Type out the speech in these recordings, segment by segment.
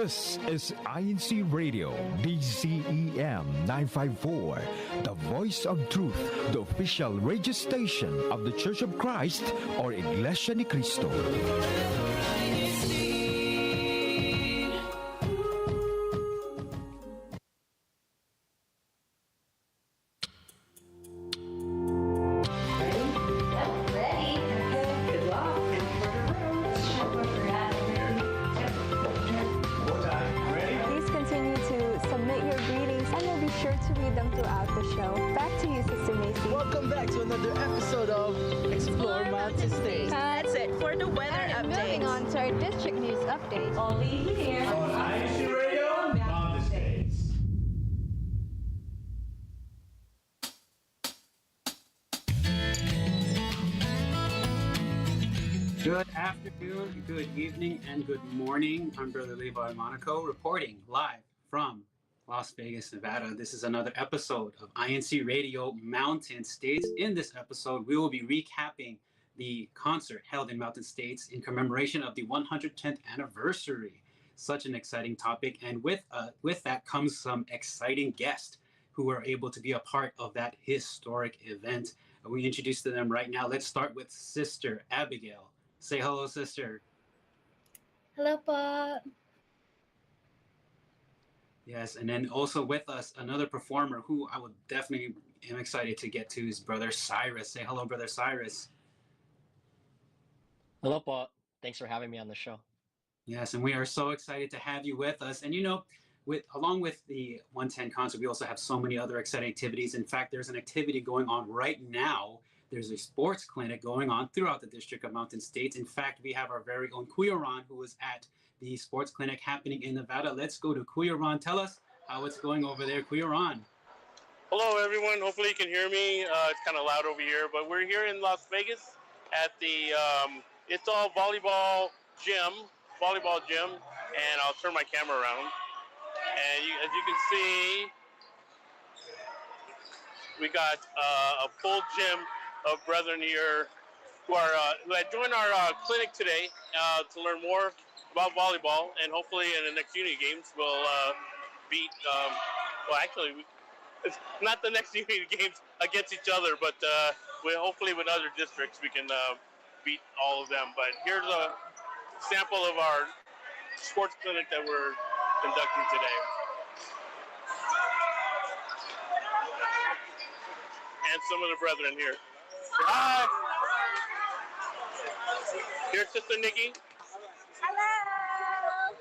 This is INCRadio, DCEM 954, the voice of truth, the official radio station of the Church of Christ or Iglesianicristo. Only here on INCRadio, Backstage. Good afternoon, good evening, and good morning. I'm Brother Levi Monaco, reporting live from Las Vegas, Nevada. This is another episode of INCRadio Mountain States. In this episode, we will be recapping the concert held in Mountain States in commemoration of the 110th anniversary. Such an exciting topic, and with that comes some exciting guests who were able to be a part of that historic event. We introduce to them right now. Let's start with Sister Abigail. Say hello, sister. Hello po. Yes, and then also with us, another performer who I would definitely am excited to get to is Brother Cyrus. Say hello, Brother Cyrus. Hello po. Thanks for having me on the show. Yes, and we are so excited to have you with us. And along with the 110 concert, we also have so many other exciting activities. In fact, there's an activity going on right now. There's a sports clinic going on throughout the District of Mountain States. In fact, we have our very own Kuya Ron, who is at the sports clinic happening in Nevada. Let's go to Kuya Ron. Tell us how it's going over there, Kuya Ron. Hello, everyone. Hopefully you can hear me. It's kind of loud over here, but we're here in Las Vegas at the It's All volleyball gym, and I'll turn my camera around. And as you can see, we got a full gym of brethren here who had joined our clinic today to learn more about volleyball, and hopefully in the next Unity Games we'll beat. It's not the next Unity Games against each other, but hopefully with other districts we can beat all of them. But here's a sample of our sports clinic that we're conducting today. And some of the brethren here. Hi! Here's Sister Nikki. Hello.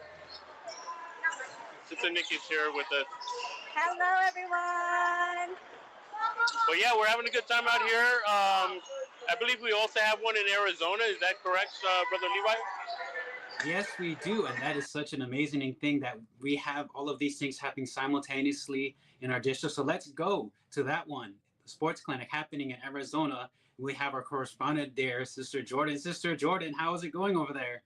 Sister Nikki's here with us. Hello, everyone. But yeah, we're having a good time out here. I believe we also have one in Arizona. Is that correct, Brother Levi? Yes, we do. And that is such an amazing thing that we have all of these things happening simultaneously in our district. So let's go to that one, the sports clinic happening in Arizona. We have our correspondent there, Sister Jordan. Sister Jordan, how is it going over there?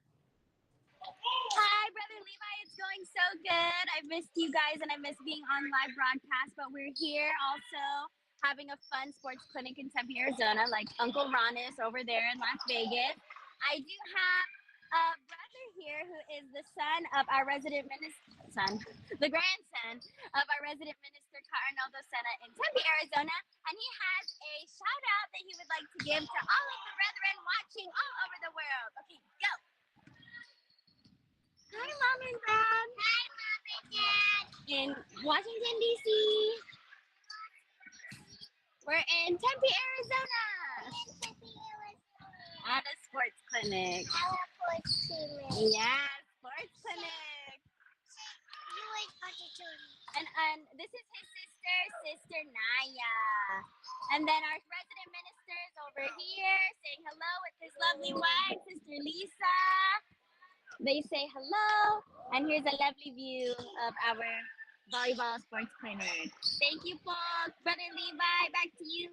Hi, Brother Levi. It's going so good. I've missed you guys, and I miss being on live broadcast, but we're here also having a fun sports clinic in Tempe, Arizona, like Uncle Ron is over there in Las Vegas. I do have a brother here who is the son of our resident minister, the grandson of our resident minister, Arnaldo Sena in Tempe, Arizona, and he has a shout out that he would like to give to all of the brethren watching all over the world. Okay, go. Hi, Mom and Dad. Hi, Mom and Dad. In Washington, D.C. We're in Tempe, Arizona. At a sports clinic. Yeah, sports clinic. And this is his sister, Sister Naya. And then our resident minister is over here saying hello with his lovely wife, Sister Lisa. They say hello. And here's a lovely view of our volleyball sports clinic. Thank you, Paul. Brother Levi, back to you.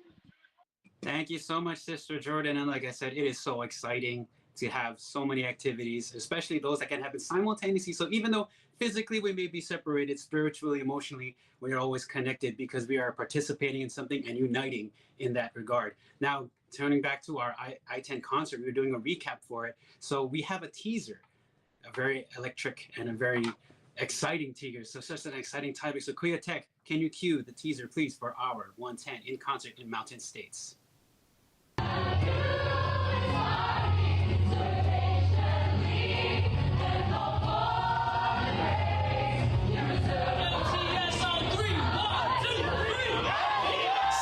Thank you so much, Sister Jordan. And like I said, it is so exciting to have so many activities, especially those that can happen simultaneously. So even though physically we may be separated, spiritually, emotionally, we are always connected because we are participating in something and uniting in that regard. Now, turning back to our I-10 concert, we were doing a recap for it. So we have a teaser, a very electric and a very Exciting, Tigers. So such an exciting topic. So Kuya Tech, can you cue the teaser, please, for our 110 in concert in Mountain States?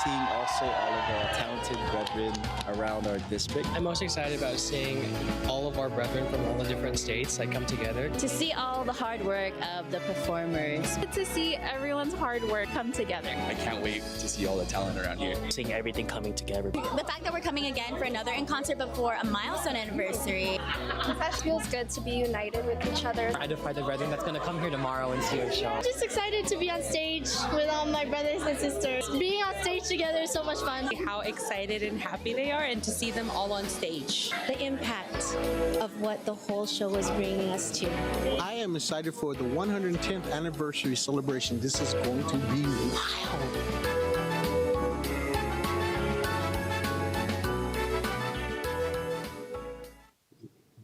Seeing also all of our talented brethren around our district. I'm most excited about seeing all of our brethren from all the different states like come together. To see all the hard work of the performers. To see everyone's hard work come together. I can't wait to see all the talent around here. Seeing everything coming together. The fact that we're coming again for another INConcert before a milestone anniversary. It feels good to be united with each other. Excited for the brethren that's going to come here tomorrow and see our show. Just excited to be on stage with all my brothers and sisters. Being on stage together is so much fun. How excited and happy they are, and to see them all on stage. The impact of what the whole show was bringing us to. I am excited for the 110th anniversary celebration. This is going to be wild.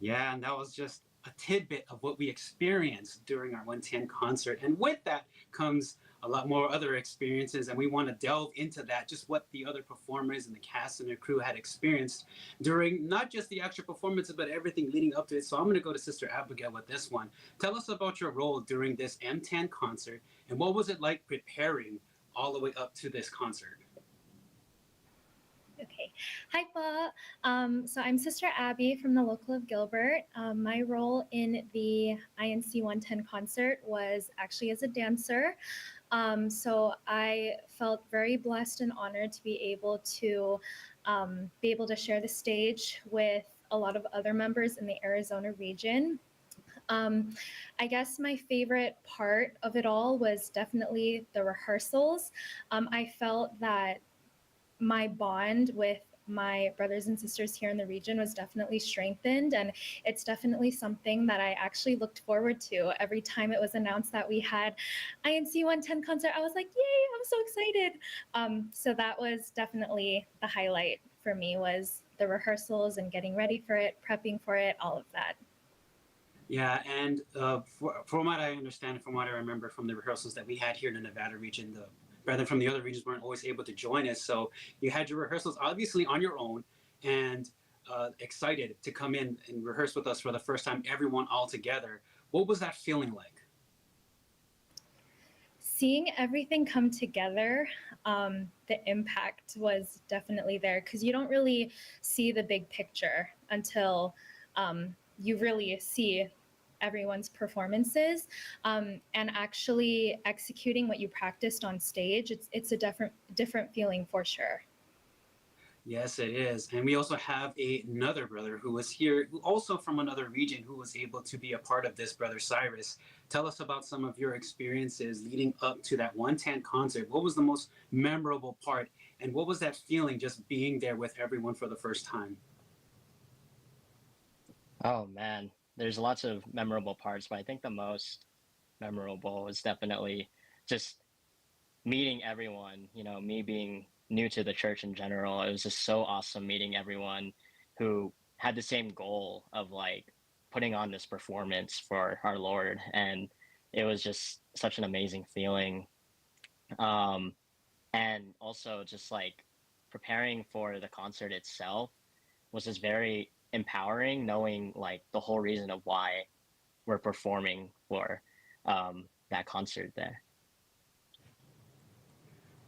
Yeah, and that was just a tidbit of what we experienced during our 110 concert. And with that comes a lot more other experiences, and we want to delve into that, just what the other performers and the cast and their crew had experienced during not just the actual performances, but everything leading up to it. So I'm going to go to Sister Abigail with this one. Tell us about your role during this M10 concert, and what was it like preparing all the way up to this concert? Okay. Hi, Po. So I'm Sister Abby from the local of Gilbert. My role in the INC 110 concert was actually as a dancer. So I felt very blessed and honored to be able to share the stage with a lot of other members in the Arizona region. I guess my favorite part of it all was definitely the rehearsals. I felt that my bond with my brothers and sisters here in the region was definitely strengthened, and it's definitely something that I actually looked forward to. Every time it was announced that we had INC 110 concert, I was like, yay, I'm so excited. So that was definitely the highlight for me, was the rehearsals and getting ready for it, prepping for it, all of that. Yeah, and from what I understand, from what I remember from the rehearsals that we had here in the Nevada region, the brethren from the other regions weren't always able to join us. So you had your rehearsals obviously on your own, and excited to come in and rehearse with us for the first time, everyone all together. What was that feeling like? Seeing everything come together, the impact was definitely there, because you don't really see the big picture until you really see everyone's performances, and actually executing what you practiced on stage. It's a different feeling for sure. Yes, it is. And we also have another brother who was here, also from another region, who was able to be a part of this, Brother Cyrus. Tell us about some of your experiences leading up to that 110 concert. What was the most memorable part, and what was that feeling just being there with everyone for the first time? Oh man, there's lots of memorable parts, but I think the most memorable is definitely just meeting everyone. You know, me being new to the church in general, it was just so awesome meeting everyone who had the same goal of like putting on this performance for our Lord, and it was just such an amazing feeling. And also just like preparing for the concert itself was just very empowering, knowing like the whole reason of why we're performing for that concert there.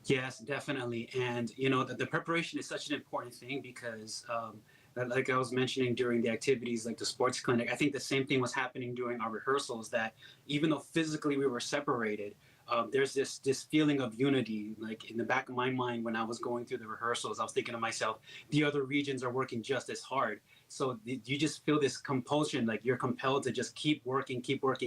Yes, definitely. And you know, the preparation is such an important thing, because like I was mentioning during the activities like the sports clinic, I think the same thing was happening during our rehearsals, that even though physically we were separated, there's this feeling of unity. Like in the back of my mind when I was going through the rehearsals, I was thinking to myself, the other regions are working just as hard. So you just feel this compulsion, like you're compelled to just keep working,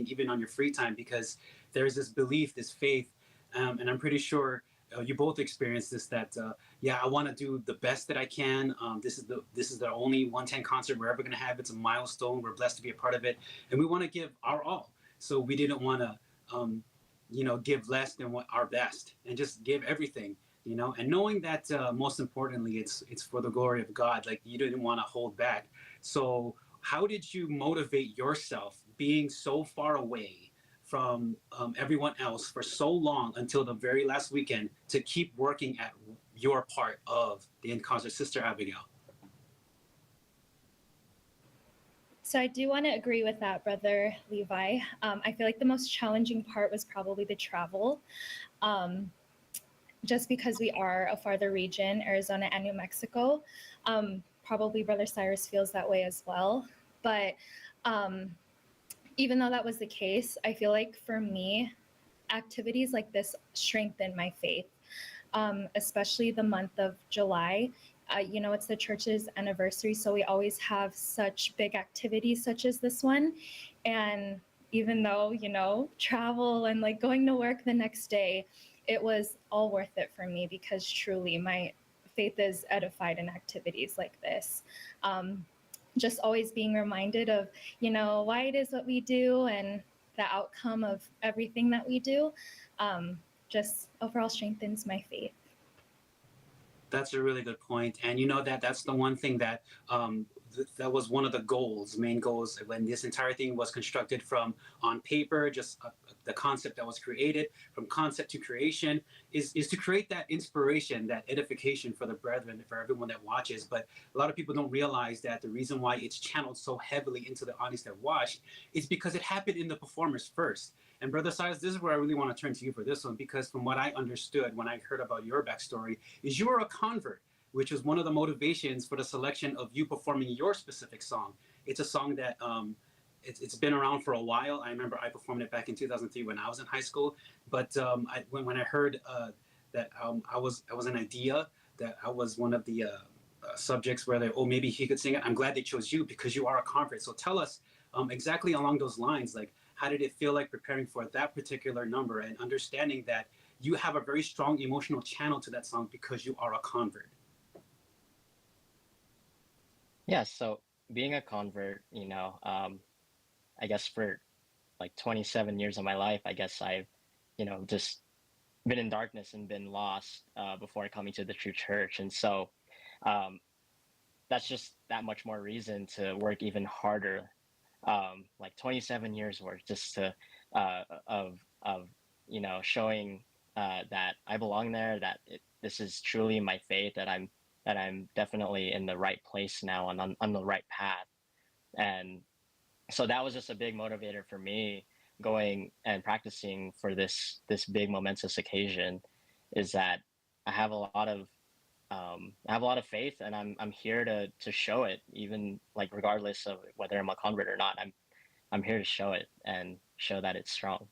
even on your free time, because there's this belief, this faith, and I'm pretty sure you both experienced this, that yeah, I want to do the best that I can. This is the only 110 concert we're ever going to have. It's a milestone. We're blessed to be a part of it, and we want to give our all. So we didn't want to you know, give less than what our best, and just give everything, you know, and knowing that most importantly, it's for the glory of God. Like you didn't want to hold back. So how did you motivate yourself being so far away from everyone else for so long until the very last weekend to keep working at your part of the INConcert, Sister Abigail? So I do want to agree with that, Brother Levi. I feel like the most challenging part was probably the travel. Just because we are a farther region, Arizona and New Mexico. Probably Brother Cyrus feels that way as well. But even though that was the case, I feel like for me, activities like this strengthen my faith, especially the month of July. It's the church's anniversary, so we always have such big activities such as this one. And even though, travel and like going to work the next day, it was all worth it for me because truly my faith is edified in activities like this. Just always being reminded of, why it is what we do and the outcome of everything that we do, just overall strengthens my faith. That's a really good point. And that's the one thing that that was one of the main goals when this entire thing was constructed from on paper, just the concept that was created from concept to creation is to create that inspiration, that edification for the brethren, for everyone that watches. But a lot of people don't realize that the reason why it's channeled so heavily into the audience that watched is because it happened in the performers first. And Brother Cyrus, this is where I really want to turn to you for this one, because from what I understood when I heard about your backstory is you were a convert, which was one of the motivations for the selection of you performing your specific song. It's a song that it's been around for a while. I remember I performed it back in 2003 when I was in high school. But when I heard that I was an idea, that I was one of the subjects where maybe he could sing it, I'm glad they chose you because you are a convert. So tell us exactly along those lines, like, how did it feel like preparing for that particular number and understanding that you have a very strong emotional channel to that song because you are a convert? Yeah, so being a convert, I guess for like 27 years of my life, I guess I've, just been in darkness and been lost before coming to the true church. And so that's just that much more reason to work even harder, like 27 years worth, just to of showing that I belong there, that this is truly my faith, that I'm definitely in the right place now and on the right path. And so that was just a big motivator for me going and practicing for this big momentous occasion, is that I have a lot of faith, and I'm here to show it, even like regardless of whether I'm a convert or not. I'm here to show it and show that it's strong.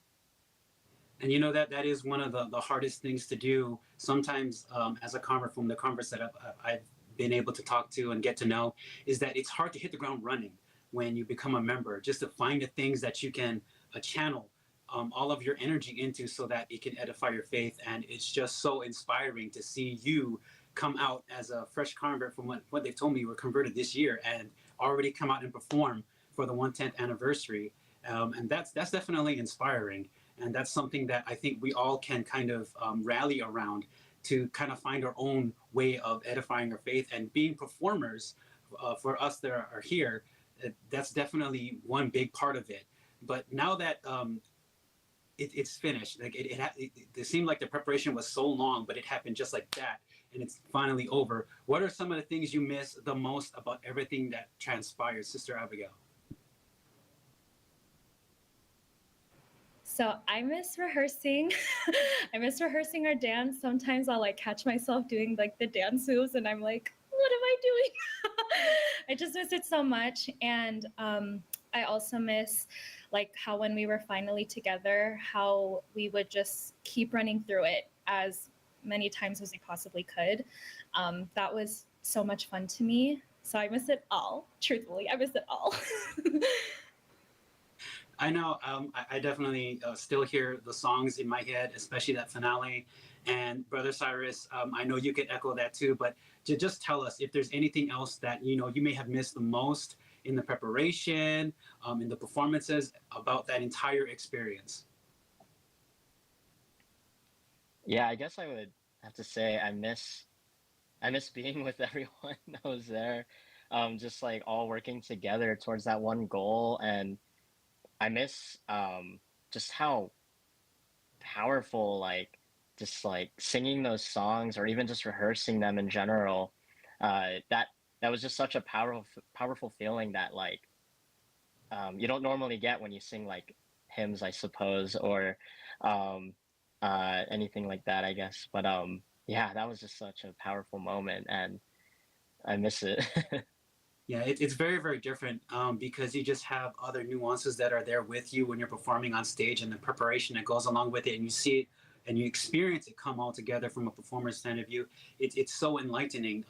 And that is one of the hardest things to do sometimes as a convert, from the converts that I've been able to talk to and get to know, is that it's hard to hit the ground running when you become a member, just to find the things that you can channel all of your energy into so that it can edify your faith. And it's just so inspiring to see you come out as a fresh convert. From what they've told me, you were converted this year and already come out and perform for the 110th anniversary. And that's definitely inspiring. And that's something that I think we all can kind of rally around, to kind of find our own way of edifying our faith and being performers. For us that are here, that's definitely one big part of it. But now that it's finished, like it seemed like the preparation was so long, but it happened just like that, and it's finally over. What are some of the things you miss the most about everything that transpired, Sister Abigail? So I miss rehearsing. I miss rehearsing our dance. Sometimes I'll like catch myself doing like the dance moves and I'm like, what am I doing? I just miss it so much. And I also miss like how when we were finally together, how we would just keep running through it as many times as we possibly could. That was so much fun to me. So I miss it all. Truthfully, I miss it all. I know. I definitely still hear the songs in my head, especially that finale. And Brother Cyrus, I know you could echo that too. But to just tell us if there's anything else that you may have missed the most in the preparation, in the performances, about that entire experience. Yeah, I guess I would have to say I miss being with everyone that was there, just like all working together towards that one goal. And I miss just how powerful, like, just like singing those songs or even just rehearsing them in general, that was just such a powerful feeling that, like, you don't normally get when you sing like hymns, I suppose, or anything like that, I guess. But yeah, that was just such a powerful moment, and I miss it. Yeah, it's very, very different because you just have other nuances that are there with you when you're performing on stage, and the preparation that goes along with it, and you see it and you experience it come all together from a performer's point of view. It's so enlightening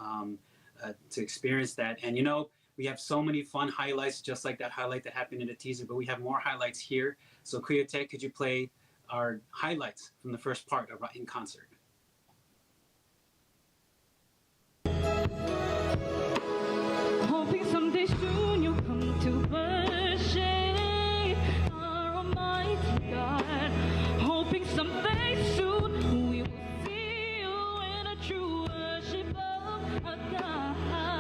to experience that. And, you know, we have so many fun highlights, just like that highlight that happened in the teaser, but we have more highlights here. So, Kuya Tech, could you play our highlights from the first part of INConcert? Hoping someday soon you'll come to worship our Almighty God. Hoping someday soon we will see you in a true worship of our God.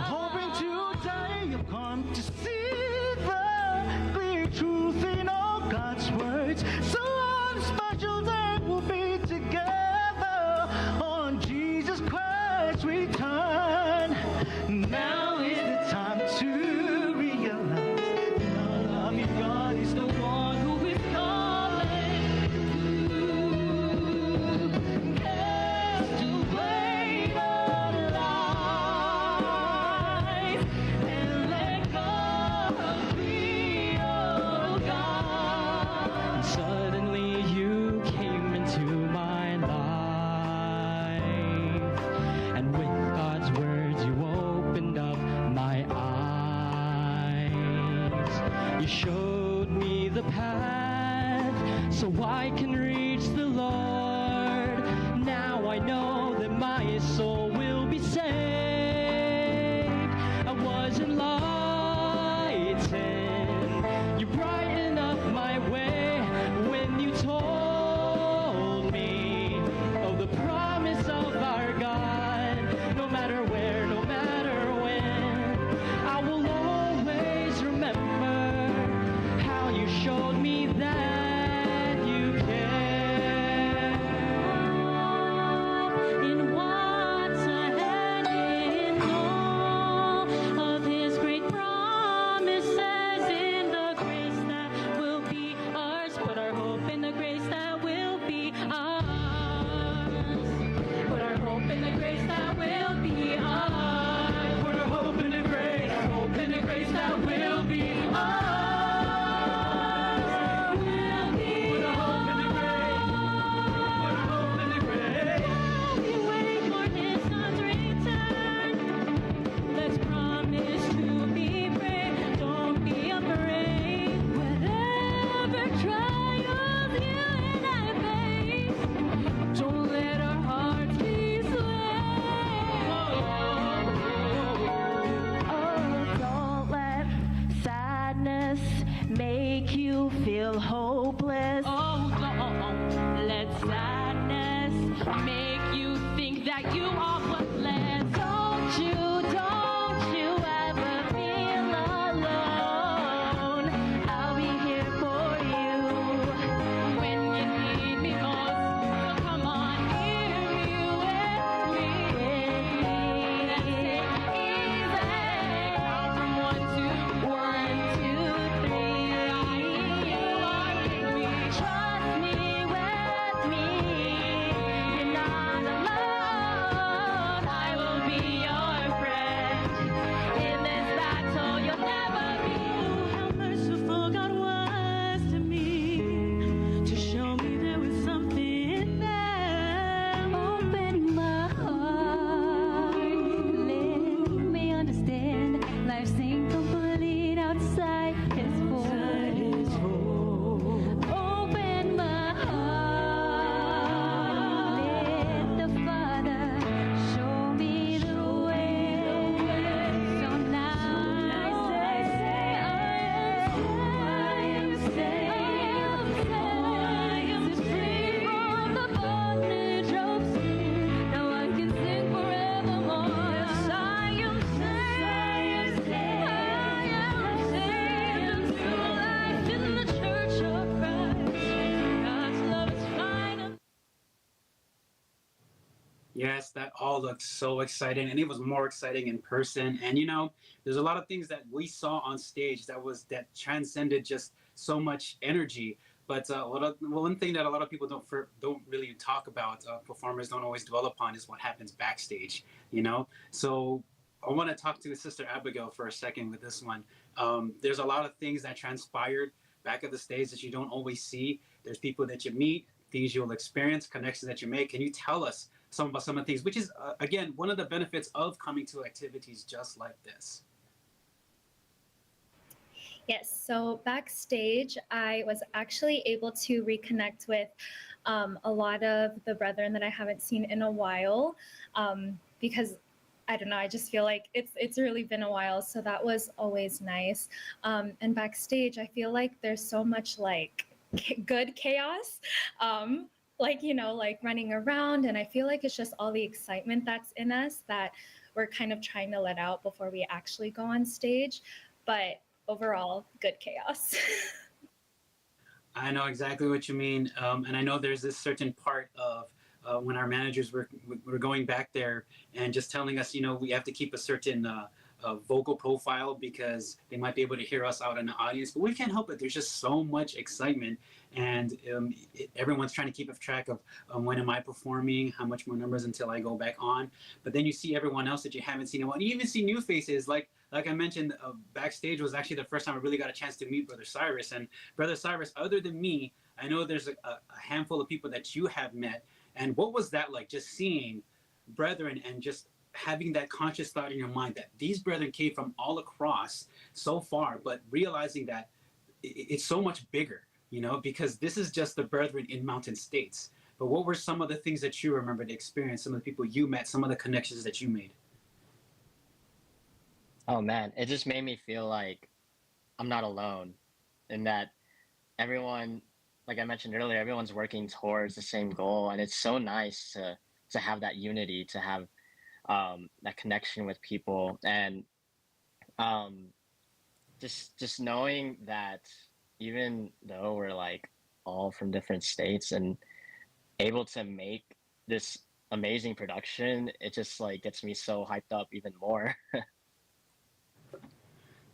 Hoping today you'll come to see the clear truth in all God's words. So on a special day we'll be together on Jesus Christ's return. Now is the time to realize the love of God is the one who is calling you. Cast away the lies and let go be your God. And suddenly you came into my life, and with God's words you opened up my eyes. You showed me the path so I can reach the Lord. Now I know that my soul will be saved. I was enlightened. You brightened up my way when you told me of the promise of our God. No matter where, no matter when, I will always remember how you showed me that you care. In what's ahead Yes, that all looked so exciting, and it was more exciting in person. And there's a lot of things that we saw on stage that transcended just so much energy. But one thing that a lot of people don't really talk about, performers don't always dwell upon, is what happens backstage. So I want to talk to Sister Abigail for a second with this one. There's a lot of things that transpired back of the stage that you don't always see. There's people that you meet, things you'll experience, connections that you make. Can you tell us about some of the things, which is, again, one of the benefits of coming to activities just like this? Yes, so backstage, I was actually able to reconnect with a lot of the brethren that I haven't seen in a while, because I don't know, I just feel like it's really been a while, so that was always nice. And backstage, I feel like there's so much like good chaos, like running around, and I feel like it's just all the excitement that's in us that we're kind of trying to let out before we actually go on stage. But overall, good chaos. I know exactly what you mean, and I know there's this certain part of when our managers were going back there and just telling us, we have to keep a certain vocal profile because they might be able to hear us out in the audience, but we can't help it. There's just so much excitement, and everyone's trying to keep a track of when am I performing, how much more numbers until I go back on. But then you see everyone else that you haven't seen in a while. You even see new faces, like I mentioned, backstage was actually the first time I really got a chance to meet Brother Cyrus. And Brother Cyrus, other than me, I know there's a handful of people that you have met. And what was that like, just seeing brethren and just having that conscious thought in your mind that these brethren came from all across so far, but realizing that it's so much bigger, because this is just the brethren in Mountain States. But what were some of the things that you remember to experience, some of the people you met, some of the connections that you made? Oh man, it just made me feel like I'm not alone, and that everyone, like I mentioned earlier, everyone's working towards the same goal, and it's so nice to have that unity, to have that connection with people, and just knowing that even though we're like all from different states and able to make this amazing production, it just like gets me so hyped up even more.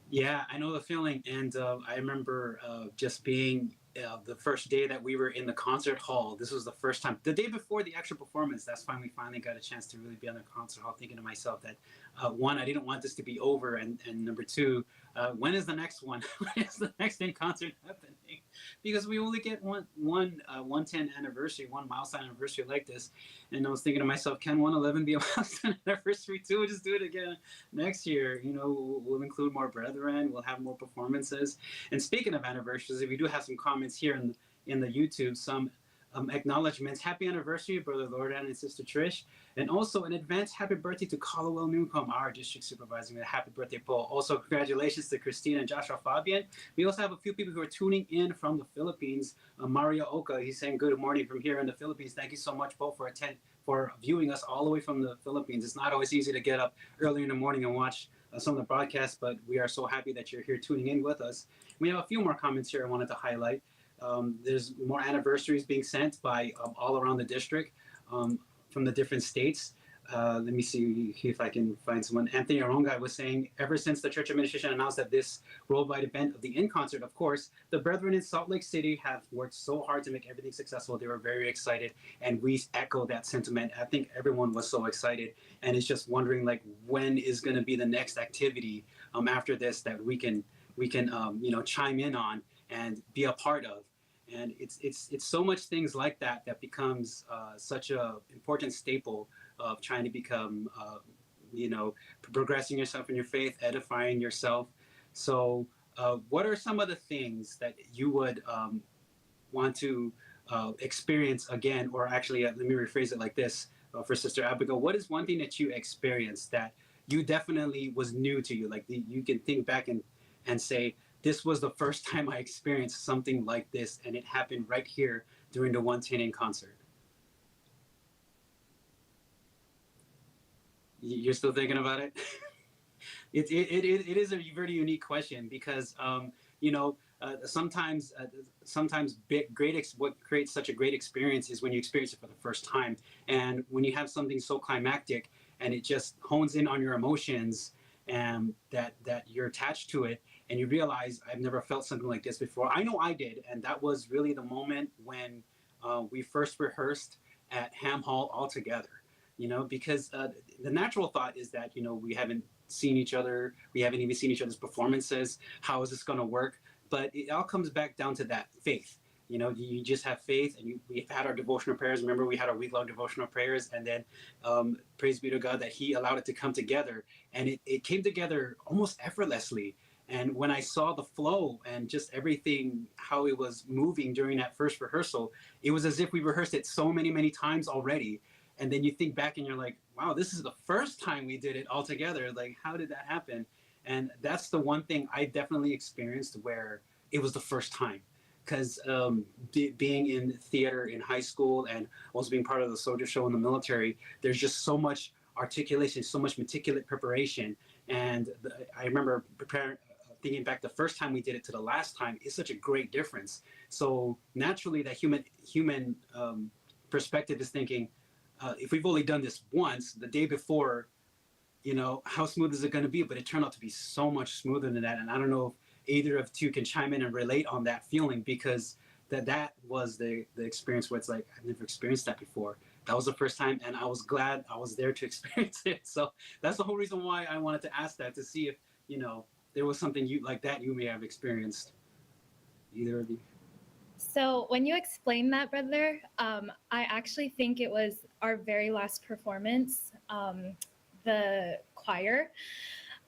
Yeah, I know the feeling, and I remember just being the first day that we were in the concert hall. This was the first time, the day before the actual performance. That's when we finally got a chance to really be on the concert hall. Thinking to myself that one, I didn't want this to be over, and number two, when is the next one? When is the next INConcert happening? Because we only get one 110 anniversary, one milestone anniversary like this. And I was thinking to myself, can 111 be a milestone anniversary too? We'll just do it again next year. We'll include more brethren. We'll have more performances. And speaking of anniversaries, we do have some comments here in the YouTube, some acknowledgments. Happy anniversary, Brother Lordan and Sister Trish. And also an advance happy birthday to Caldwell Newcomb, our district supervisor, with a happy birthday, Paul. Also, congratulations to Christina and Joshua Fabian. We also have a few people who are tuning in from the Philippines. Mario Oka, he's saying good morning from here in the Philippines. Thank you so much, Paul, for viewing us all the way from the Philippines. It's not always easy to get up early in the morning and watch some of the broadcasts, but we are so happy that you're here tuning in with us. We have a few more comments here I wanted to highlight. There's more anniversaries being sent by all around the district from the different states. Let me see if I can find someone. Anthony Aronga was saying, ever since the church administration announced that this worldwide event of the INConcert, of course, the brethren in Salt Lake City have worked so hard to make everything successful. They were very excited, and we echo that sentiment. I think everyone was so excited, and it's just wondering, like, when is going to be the next activity after this that we can chime in on and be a part of. And it's so much things like that that becomes such a important staple of trying to become, progressing yourself in your faith, edifying yourself. So what are some of the things that you would want to experience again, or actually, let me rephrase it like this for Sister Abigail. What is one thing that you experienced that you definitely was new to you? Like you can think back and say, this was the first time I experienced something like this, and it happened right here during the 110 INConcert. You're still thinking about it? It is a very unique question because, sometimes what creates such a great experience is when you experience it for the first time, and when you have something so climactic and it just hones in on your emotions, and that you're attached to it, and you realize I've never felt something like this before. I know I did, and that was really the moment when we first rehearsed at Ham Hall all together. Because the natural thought is that we haven't seen each other, we haven't even seen each other's performances. How is this going to work? But it all comes back down to that faith. You just have faith, and we've had our devotional prayers. Remember, we had our week-long devotional prayers, and then praise be to God that He allowed it to come together, and it came together almost effortlessly. And when I saw the flow and just everything, how it was moving during that first rehearsal, it was as if we rehearsed it so many, many times already. And then you think back and you're like, wow, this is the first time we did it all together. Like, how did that happen? And that's the one thing I definitely experienced where it was the first time. Because being in theater in high school and also being part of the soldier show in the military, there's just so much articulation, so much meticulous preparation. And I remember thinking back the first time we did it to the last time, it's such a great difference. So naturally, that human perspective is thinking, if we've only done this once, the day before, how smooth is it going to be? But it turned out to be so much smoother than that. And I don't know if either of you can chime in and relate on that feeling, because that was the experience where it's like, I've never experienced that before. That was the first time, and I was glad I was there to experience it. So that's the whole reason why I wanted to ask that, to see if, there was something like that you may have experienced, either of you. So when you explained that, brother, I actually think it was our very last performance, the choir.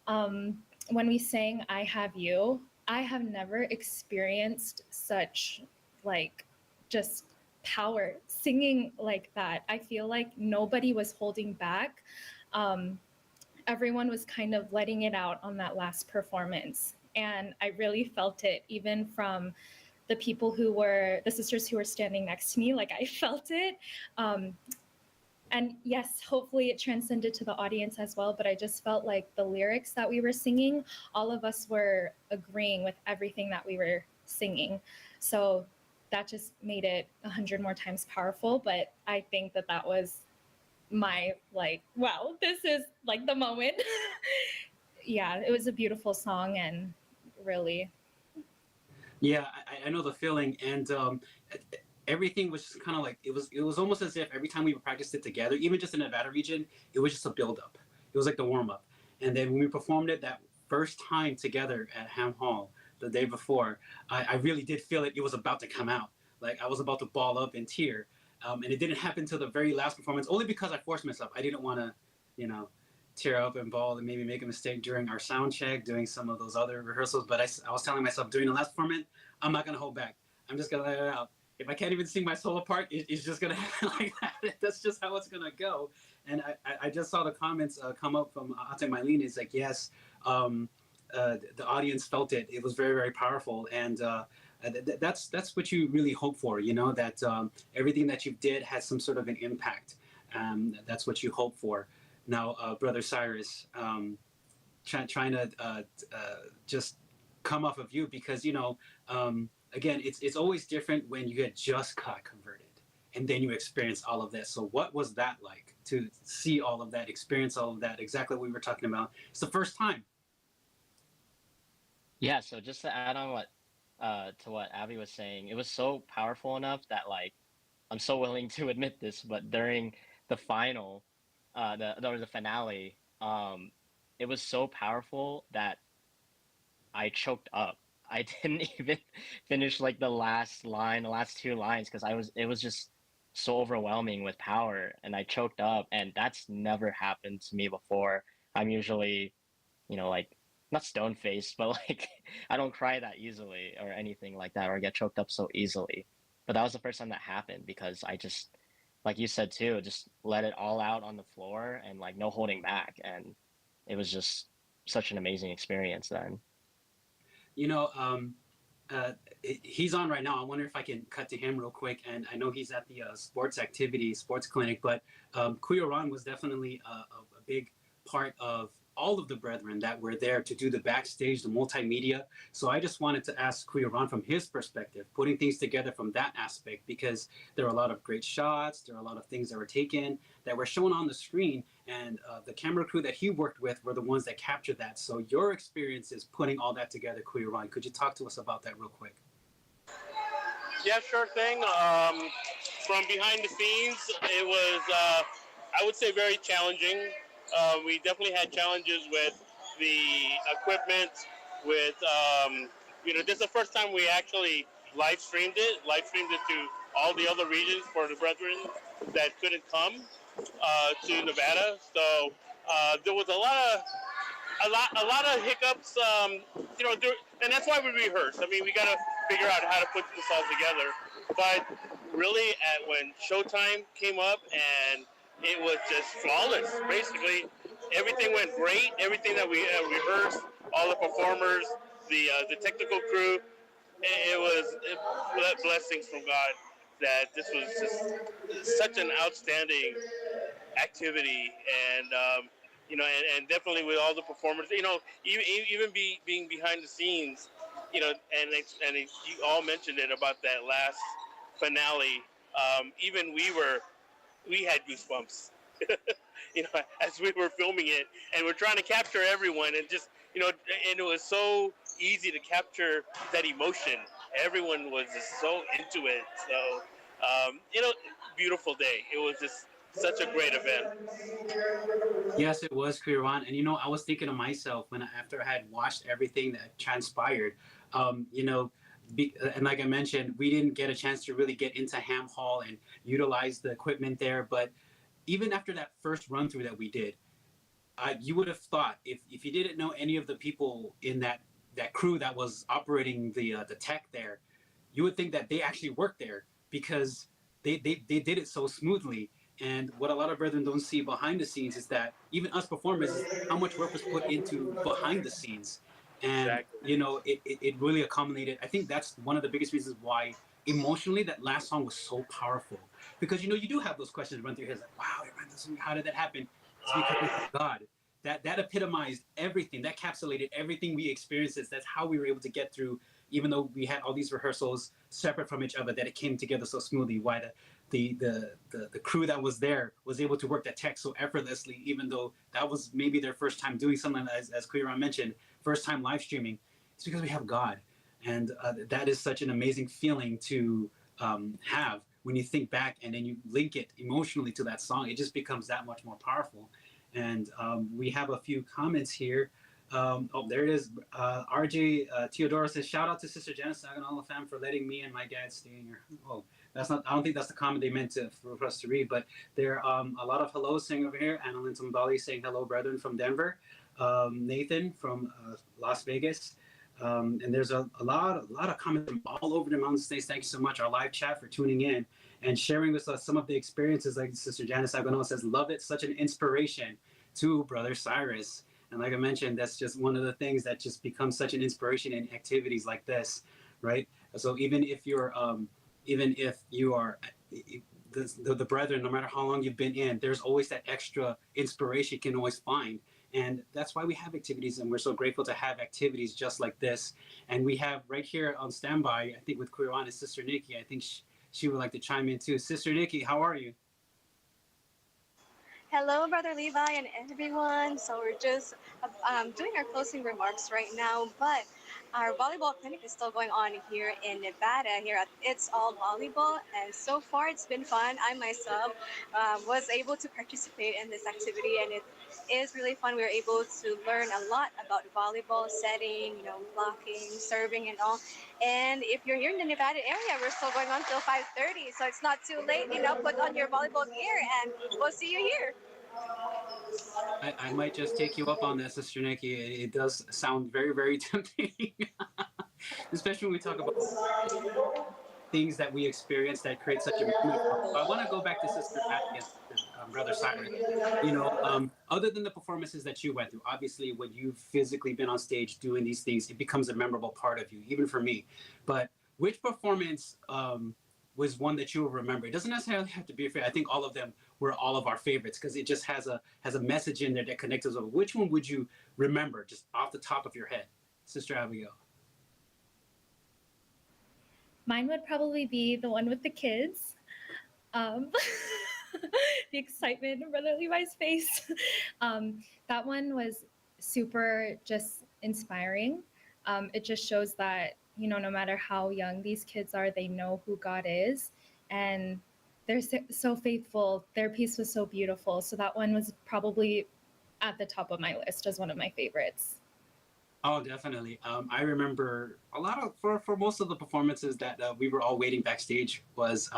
When we sang I Have You, I have never experienced such just power singing like that. I feel like nobody was holding back. Everyone was kind of letting it out on that last performance. And I really felt it, even from the the sisters who were standing next to me. Like, I felt it. And yes, hopefully it transcended to the audience as well, but I just felt like the lyrics that we were singing, all of us were agreeing with everything that we were singing. So that just made it 100 more times powerful. But I think that was my, wow, this is the moment. Yeah, it was a beautiful song, and really. Yeah, I know the feeling, and everything was just kind of like, it was almost as if every time we practiced it together, even just in the Nevada region, it was just a build-up. It was like the warm-up. And then when we performed it that first time together at Ham Hall the day before, I really did feel it was about to come out. Like, I was about to ball up and tear. And it didn't happen until the very last performance, only because I forced myself. I didn't want to, tear up and bawl and maybe make a mistake during our sound check, doing some of those other rehearsals. But I was telling myself during the last performance, I'm not going to hold back. I'm just going to let it out. If I can't even sing my solo part, it's just going to happen like that. That's just how it's going to go. And I just saw the comments come up from Ate Mylene. It's like, yes, the audience felt it. It was very, very powerful. And that's what you really hope for, that everything that you did has some sort of an impact. That's what you hope for. Now, Brother Cyrus, trying to just come off of you, because, again, it's always different when you had just got converted and then you experience all of this. So what was that like, to see all of that, experience all of that, exactly what we were talking about? It's the first time. Yeah, so just to add on to what Abby was saying, it was so powerful enough that, I'm so willing to admit this, but during the final, the finale, it was so powerful that I choked up. I didn't even finish the last two lines, because it was just so overwhelming with power, and I choked up, and that's never happened to me before. I'm usually, not stone faced, but I don't cry that easily or anything like that, or get choked up so easily. But that was the first time that happened, because I just, like you said too, just let it all out on the floor, and no holding back. And it was just such an amazing experience then. He's on right now. I wonder if I can cut to him real quick. And I know he's at the sports clinic, but Kuya Ron was definitely a big part of all of the brethren that were there to do the backstage, the multimedia. So I just wanted to ask Kuya Ron from his perspective, putting things together from that aspect, because there are a lot of great shots, there are a lot of things that were taken that were shown on the screen, and the camera crew that he worked with were the ones that captured that. So your experience is putting all that together, Kuya Ron. Could you talk to us about that real quick? Yeah, sure thing. From behind the scenes, it was, I would say, very challenging. We definitely had challenges with the equipment, with, this is the first time we actually live streamed it to all the other regions for the brethren that couldn't come to Nevada. So there was a lot of hiccups, and that's why we rehearse. I mean, we got to figure out how to put this all together. But really, when showtime came up, and it was just flawless. Basically, everything went great. Everything that we rehearsed, all the performers, the technical crew, it was blessings from God that this was just such an outstanding activity, and and definitely with all the performers, even being behind the scenes, and you all mentioned it about that last finale. Even we had goosebumps, as we were filming it, and we're trying to capture everyone, and just and it was so easy to capture that emotion. Everyone was just so into it. So, beautiful day. It was just such a great event. Yes, it was, Kuya Ron. And I was thinking to myself after I had watched everything that transpired, and like I mentioned, we didn't get a chance to really get into Ham Hall and utilize the equipment there. But even after that first run through that we did, you would have thought, if you didn't know any of the people in that crew that was operating the tech there, you would think that they actually worked there, because they did it so smoothly. And what a lot of brethren don't see behind the scenes is that even us performers, how much work was put into behind the scenes. And, Exactly. It really accommodated. I think that's one of the biggest reasons why emotionally that last song was so powerful. Because, you do have those questions run through your head, like, wow, how did that happen? It's because of God. That epitomized everything. That capsulated everything we experienced. That's how we were able to get through, even though we had all these rehearsals separate from each other, that it came together so smoothly. Why the crew that was there was able to work that tech so effortlessly, even though that was maybe their first time doing something, as Kuya Ron mentioned, first time live streaming. It's because we have God. And that is such an amazing feeling to have when you think back and then you link it emotionally to that song. It just becomes that much more powerful. And we have a few comments here. There it is. RJ Theodora says, shout out to Sister Janice and all the fam for letting me and my dad stay in your. Oh, that's not. I don't think that's the comment they meant for us to read. But there are a lot of hellos saying over here. Annalyn Tumbali saying hello, brethren from Denver. Nathan from Las Vegas. And there's a lot of comments from all over the Mountain States. Thank you so much, our live chat, for tuning in and sharing with us some of the experiences. Like Sister Janice Agonal says, love it, such an inspiration to Brother Cyrus. And like I mentioned, that's just one of the things that just becomes such an inspiration in activities like this, right? So even if you are the brethren, no matter how long you've been in, there's always that extra inspiration you can always find. And that's why we have activities, and we're so grateful to have activities just like this. And we have right here on standby, I think with Kuya Ron, is Sister Nikki. I think she would like to chime in too. Sister Nikki, how are you? Hello, Brother Levi and everyone. So we're just doing our closing remarks right now, but our volleyball clinic is still going on here in Nevada, here at It's All Volleyball, and so far it's been fun. I myself was able to participate in this activity, and it is really fun. We were able to learn a lot about volleyball setting, blocking, serving, and all. And if you're here in the Nevada area, we're still going on till 5:30, so it's not too late. Put on your volleyball gear, and we'll see you here. I might just take you up on that, Sister Nikki. It does sound very, very tempting, especially when we talk about things that we experience that create such a moment. I want to go back to Sister Patty and Brother Cyrus. Other than the performances that you went through, obviously when you've physically been on stage doing these things, it becomes a memorable part of you, even for me. But which performance was one that you will remember? It doesn't necessarily have to be a fair. I think all of them were all of our favorites because it just has a message in there that connects us over. Which one would you remember just off the top of your head, Sister Abigail? Mine would probably be the one with the kids. The excitement in Brother Levi's face. That one was super just inspiring. It just shows that, you know, no matter how young these kids are, they know who God is, and they're so faithful. Their piece was so beautiful. So that one was probably at the top of my list as one of my favorites. Oh, definitely. I remember a lot of, for most of the performances that we were all waiting backstage was,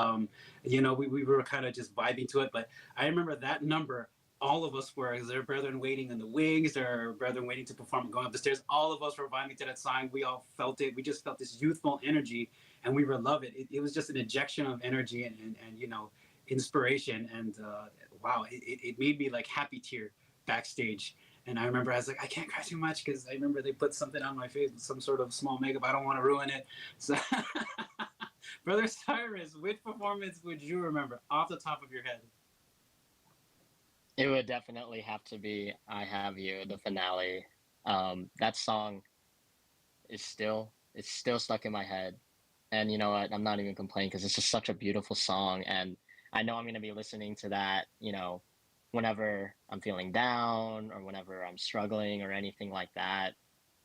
you know, we were kind of just vibing to it. But I remember that number, all of us were, there were brethren waiting in the wings, there were brethren waiting to perform, going up the stairs. All of us were vibing to that song. We all felt it. We just felt this youthful energy, and we were loving it. It was just an injection of energy and you know, inspiration. And wow, it made me like happy tear backstage. And I remember I was like, I can't cry too much because I remember they put something on my face, some sort of small makeup. I don't want to ruin it. So, Brother Cyrus, which performance would you remember off the top of your head? It would definitely have to be "I Have You," the finale. That song is still stuck in my head, and you know what? I'm not even complaining because it's just such a beautiful song, and I know I'm going to be listening to that, you know, whenever I'm feeling down or whenever I'm struggling or anything like that.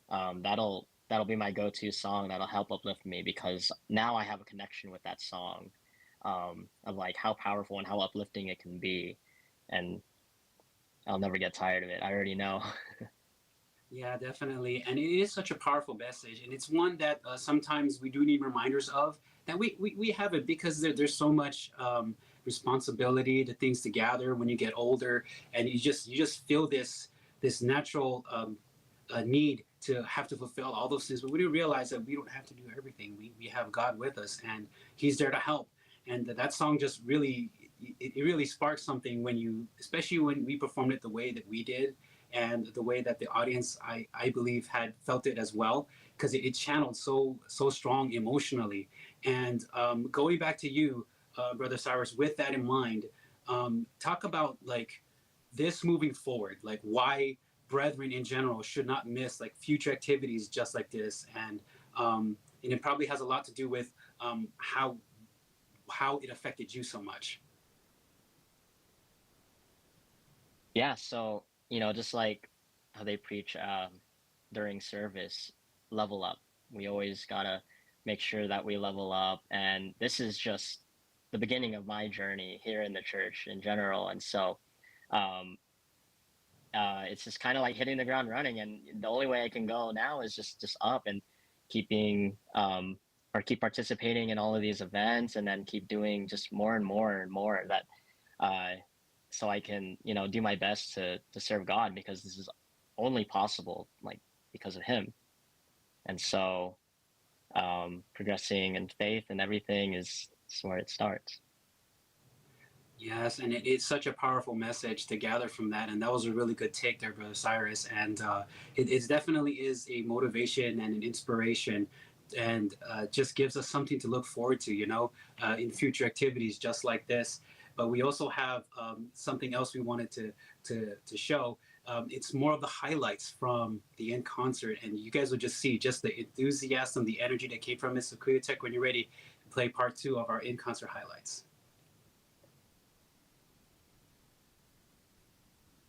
That'll be my go-to song that'll help uplift me, because now I have a connection with that song, of like how powerful and how uplifting it can be, and I'll never get tired of it. I already know. Yeah, definitely. And it is such a powerful message. And it's one that sometimes we do need reminders of, that we have it because there's so much responsibility, the things to gather when you get older. And you just feel this natural need to have to fulfill all those things. But we do realize that we don't have to do everything. We have God with us, and He's there to help. And that song just really, it really sparks something when you, especially when we performed it the way that we did, and the way that the audience, I believe, had felt it as well, because it channeled so strong emotionally. And going back to you, Brother Cyrus, with that in mind, talk about like this moving forward, like why brethren in general should not miss like future activities just like this, and it probably has a lot to do with how it affected you so much. Yeah, so, you know, just like how they preach during service, level up. We always gotta make sure that we level up, and this is just the beginning of my journey here in the church in general. And so it's just kind of like hitting the ground running, and the only way I can go now is just up and keeping or keep participating in all of these events, and then keep doing just more and more and more, that so I can, you know, do my best to serve God, because this is only possible like because of Him. And so progressing in faith and everything is where it starts. Yes, and it's such a powerful message to gather from that, and that was a really good take there, Brother Cyrus. And it definitely is a motivation and an inspiration, and just gives us something to look forward to, you know, in future activities just like this. But we also have something else we wanted to show. It's more of the highlights from the INConcert, and you guys will just see just the enthusiasm, the energy that came from it. So Kriyotek, when you're ready, to play part 2 of our INConcert highlights.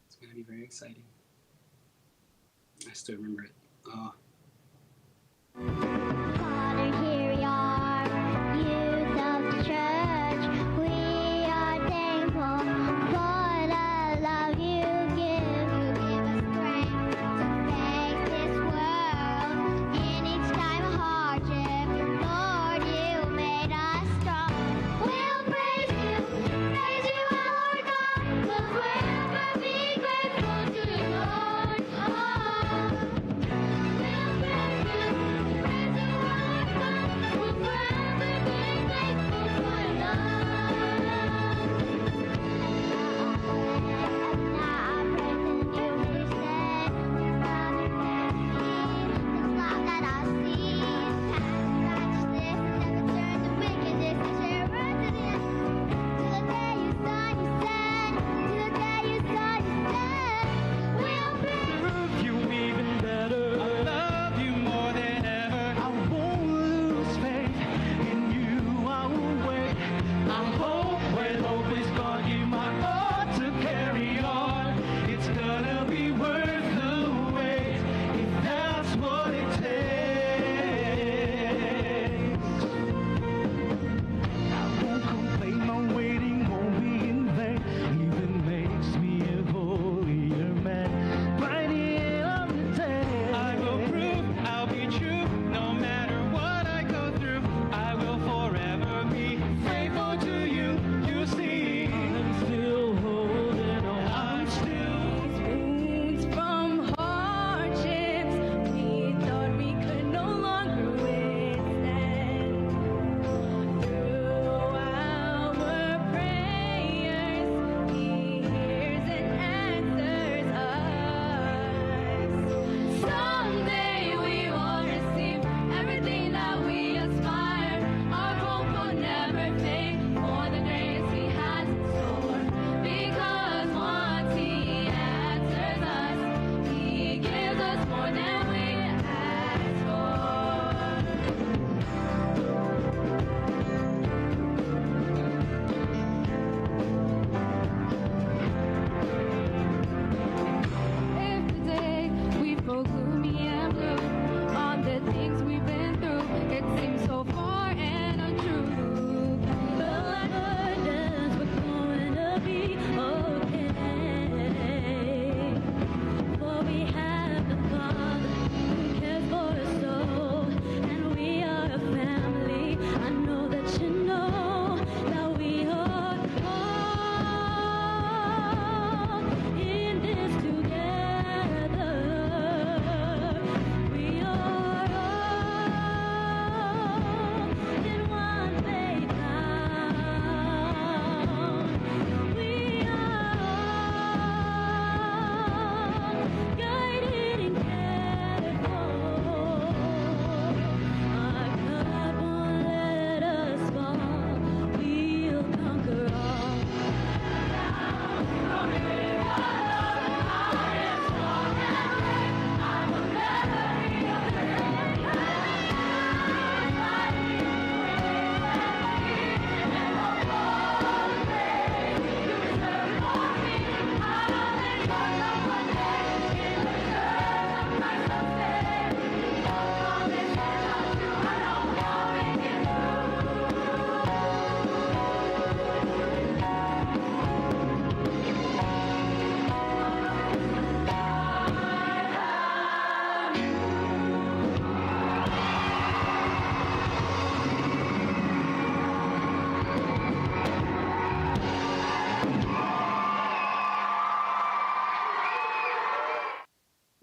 It's going to be very exciting. I still remember it. Father, here we are, youth of the church. We are thankful for the love you give. You give us strength to face this world in each time of hardship. Lord, you made us strong. We'll praise you, our God. We'll forever be grateful to you, Lord. Oh, we'll praise you.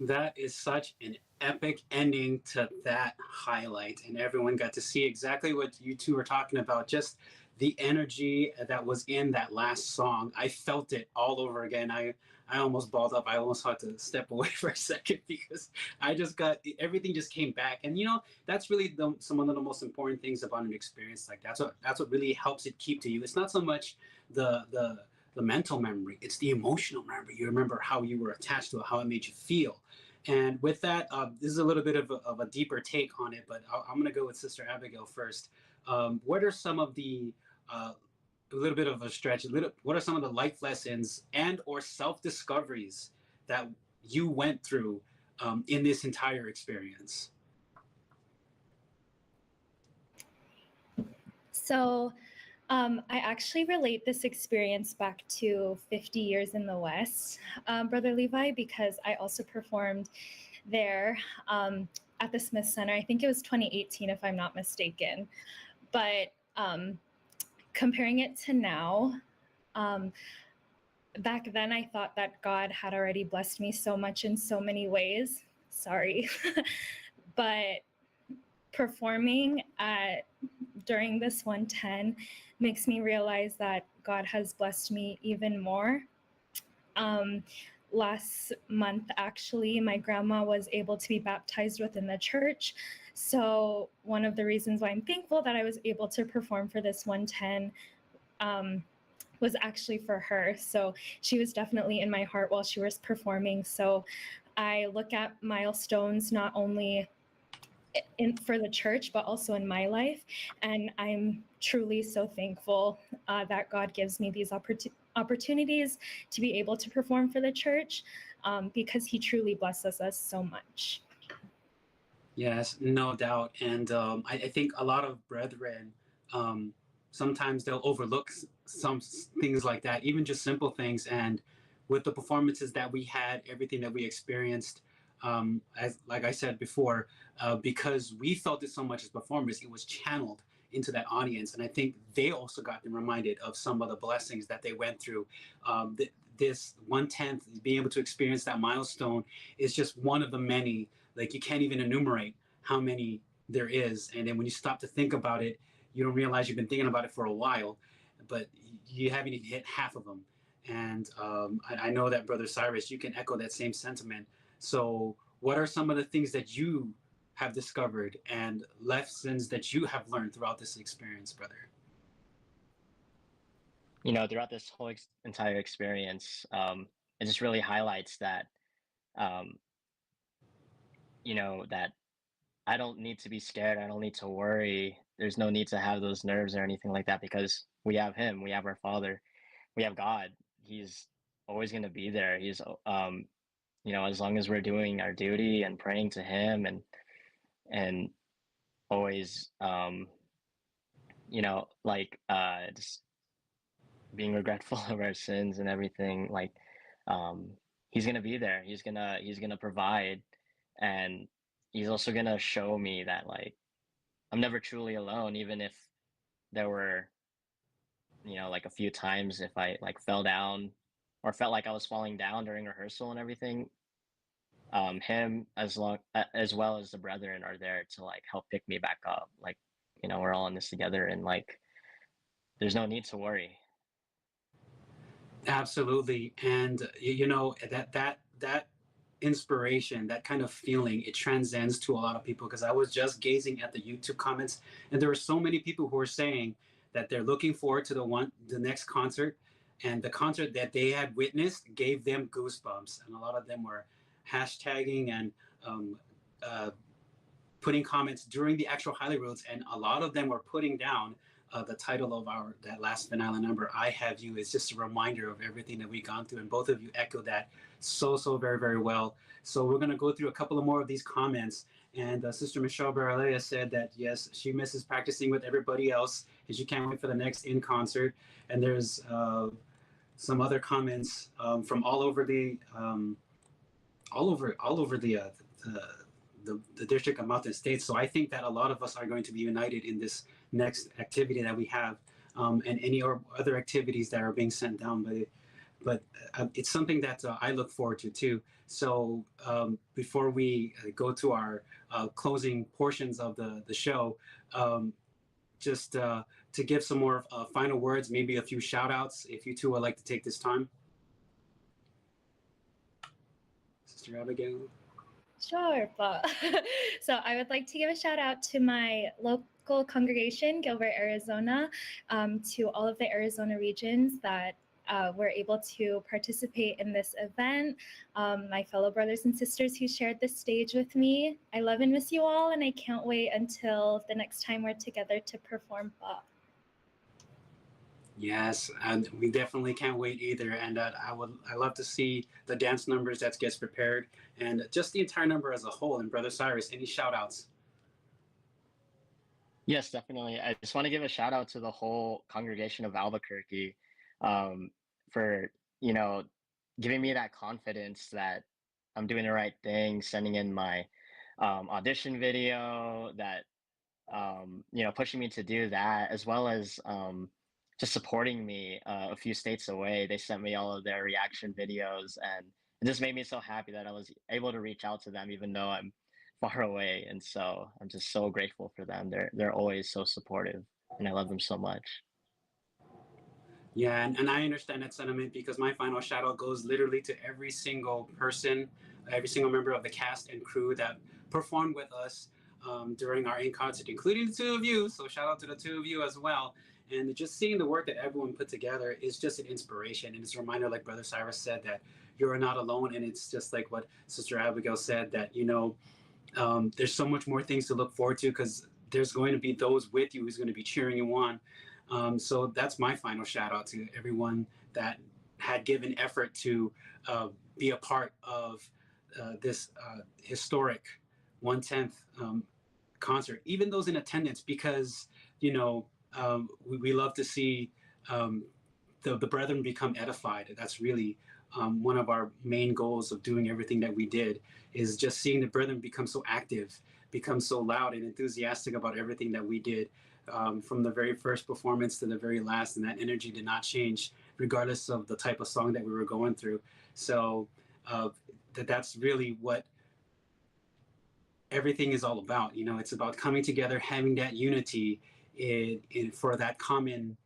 That is such an epic ending to that highlight, and everyone got to see exactly what you two were talking about. Just the energy that was in that last song. I felt it all over again. I almost balled up. I almost had to step away for a second because I just got everything just came back. And that's really some of the most important things about an experience like that. That's what really helps it keep to you. It's not so much the mental memory; it's the emotional memory. You remember how you were attached to it, how it made you feel. And with that, this is a little bit of a deeper take on it, but I'm going to go with Sister Abigail first. What are some of the a little bit of a stretch? What are some of the life lessons and or self discoveries that you went through in this entire experience? So, I actually relate this experience back to 50 years in the West, Brother Levi, because I also performed there at the Smith Center. I think it was 2018, if I'm not mistaken. But comparing it to now, back then I thought that God had already blessed me so much in so many ways. Sorry. But performing during this 110 makes me realize that God has blessed me even more. Last month, actually, my grandma was able to be baptized within the church. So one of the reasons why I'm thankful that I was able to perform for this 110 was actually for her. So she was definitely in my heart while she was performing. So I look at milestones not only for the church, but also in my life. And I'm truly so thankful that God gives me these opportunities to be able to perform for the church because he truly blesses us so much. Yes, no doubt. And I think a lot of brethren, sometimes they'll overlook some things like that, even just simple things. And with the performances that we had, everything that we experienced, as like I said before, because we felt it so much as performers, it was channeled into that audience. And I think they also got reminded of some of the blessings that they went through. This 1/10, being able to experience that milestone is just one of the many. Like, you can't even enumerate how many there is. And then when you stop to think about it, you don't realize you've been thinking about it for a while, but you haven't even hit half of them. And I know that, Brother Cyrus, you can echo that same sentiment. So what are some of the things that you have discovered and lessons that you have learned throughout this experience, brother? Throughout this whole entire experience, it just really highlights that, um, that I don't need to be scared. I don't need to worry. There's no need to have those nerves or anything like that because we have him. We have our Father. We have God. He's always going to be there. He's, as long as we're doing our duty and praying to him and always, just being regretful of our sins and everything, um, he's gonna be there. He's gonna provide, and he's also gonna show me that I'm never truly alone, even if there were, a few times if I fell down or felt like I was falling down during rehearsal and everything. Him as well as the brethren are there to help pick me back up. We're all in this together, and there's no need to worry. Absolutely. And that inspiration, that kind of feeling, it transcends to a lot of people, because I was just gazing at the YouTube comments, and there were so many people who were saying that they're looking forward to the next concert, and the concert that they had witnessed gave them goosebumps. And a lot of them were hashtagging and putting comments during the actual highlight reels, and a lot of them were putting down the title of that last finale number, "I Have You," is just a reminder of everything that we've gone through, and both of you echo that so very, very well. So we're going to go through a couple of more of these comments. And Sister Michelle Baralea said that yes, she misses practicing with everybody else, and she can't wait for the next INConcert. And there's some other comments from all over the the District of Mountain States. So I think that a lot of us are going to be united in this next activity that we have, and any other activities that are being sent down but it's something that I look forward to too. So before we go to our closing portions of the show, just to give some more final words, maybe a few shout outs, if you two would like to take this time. Sister Abigail? Sure, but so I would like to give a shout out to my local congregation, Gilbert, Arizona, to all of the Arizona regions that were able to participate in this event, my fellow brothers and sisters who shared this stage with me. I love and miss you all, and I can't wait until the next time we're together to perform Ba. Yes, and we definitely can't wait either. And I love to see the dance numbers that gets prepared, and just the entire number as a whole. And Brother Cyrus, any shout outs? Yes, definitely. I just want to give a shout out to the whole congregation of Albuquerque, for, you know, giving me that confidence that I'm doing the right thing, sending in my audition video, that you know, pushing me to do that, as well as just supporting me a few states away. They sent me all of their reaction videos, and it just made me so happy that I was able to reach out to them, even though I'm far away. And so I'm just so grateful for them. They're always so supportive, and I love them so much. Yeah, and I understand that sentiment, because my final shout out goes literally to every single person, every single member of the cast and crew that performed with us during our INConcert, including the two of you. So shout out to the two of you as well. And just seeing the work that everyone put together is just an inspiration. And it's a reminder, like Brother Cyrus said, that you're not alone. And it's just like what Sister Abigail said, that, you know, there's so much more things to look forward to, because there's going to be those with you who's going to be cheering you on. So that's my final shout out to everyone that had given effort to be a part of this historic 1/10 concert, even those in attendance, because, you know, we love to see the brethren become edified. That's really one of our main goals of doing everything that we did, is just seeing the brethren become so active, become so loud and enthusiastic about everything that we did, from the very first performance to the very last. And that energy did not change regardless of the type of song that we were going through. So that's really what everything is all about. You know, it's about coming together, having that unity for that common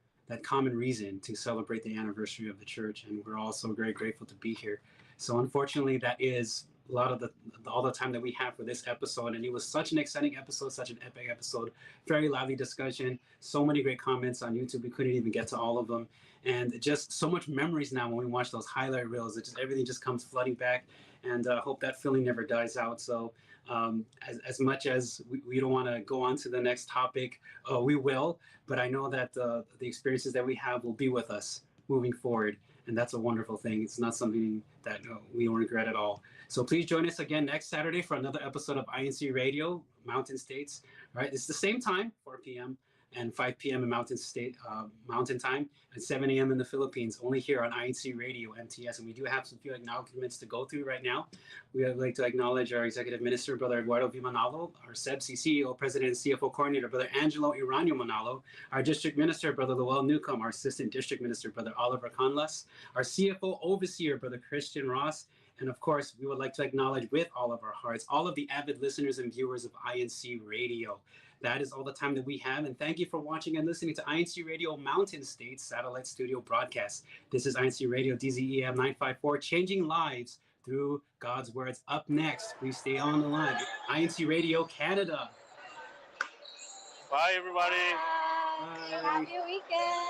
reason to celebrate the anniversary of the church. And we're all so very grateful to be here. So unfortunately, that is a lot of all the time that we have for this episode. And it was such an exciting episode, such an epic episode, very lively discussion, so many great comments on YouTube. We couldn't even get to all of them. And just so much memories now when we watch those highlight reels. Everything just comes flooding back, and I hope that feeling never dies out. So as much as we don't want to go on to the next topic, we will, but I know that the experiences that we have will be with us moving forward, and that's a wonderful thing. It's not something that we don't regret at all. So please join us again next Saturday for another episode of INC Radio, Mountain States. All right, it's the same time, 4 p.m. and 5 p.m. in Mountain Time, and 7 a.m. in the Philippines, only here on INC Radio, MTS. And we do have some few acknowledgments to go through right now. We would like to acknowledge our Executive Minister, Brother Eduardo V. Manalo, our SEBC CEO, President and CFO Coordinator, Brother Angelo Iranio Manalo, our District Minister, Brother Lowell Newcomb, our Assistant District Minister, Brother Oliver Conlas, our CFO Overseer, Brother Christian Ross, and of course, we would like to acknowledge with all of our hearts all of the avid listeners and viewers of INC Radio. That is all the time that we have, and thank you for watching and listening to INC Radio Mountain States Satellite Studio Broadcast. This is INC Radio DZEM 954, changing lives through God's words. Up next, please stay on the line, INC Radio Canada. Bye, everybody. Bye. Happy weekend.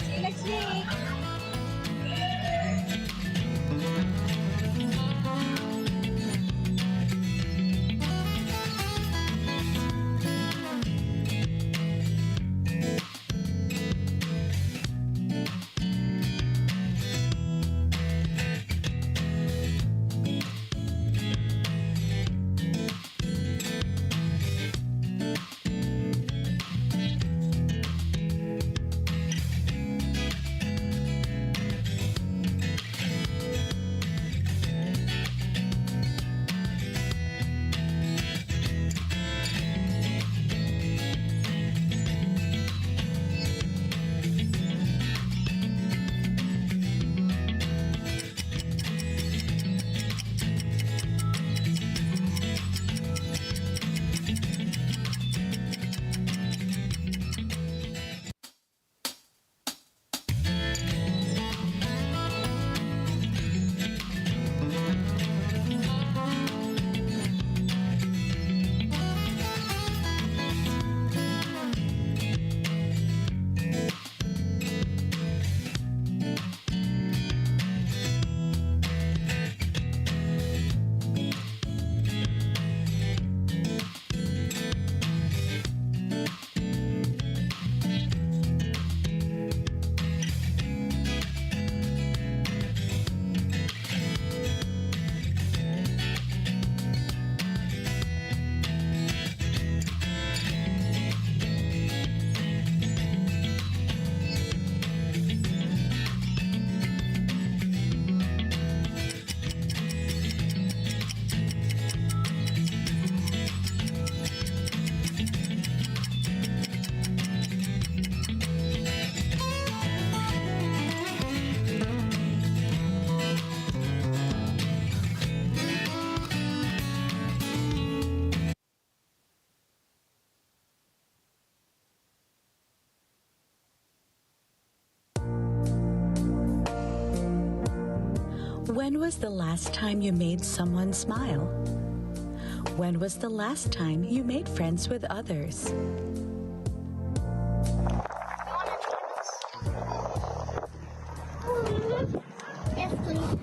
See you next week. was the last time you made someone smile? When was the last time you made friends with others? Yes, please.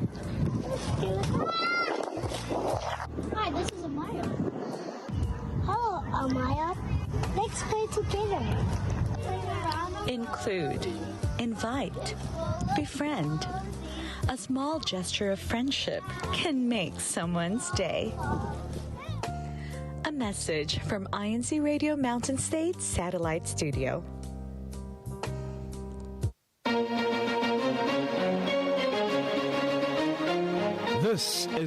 Hi, this is Amaya. Hello, Amaya. Let's play together. Include, invite, befriend. A small gesture of friendship can make someone's day. A message from INCRadio Mountain State Satellite Studio. This is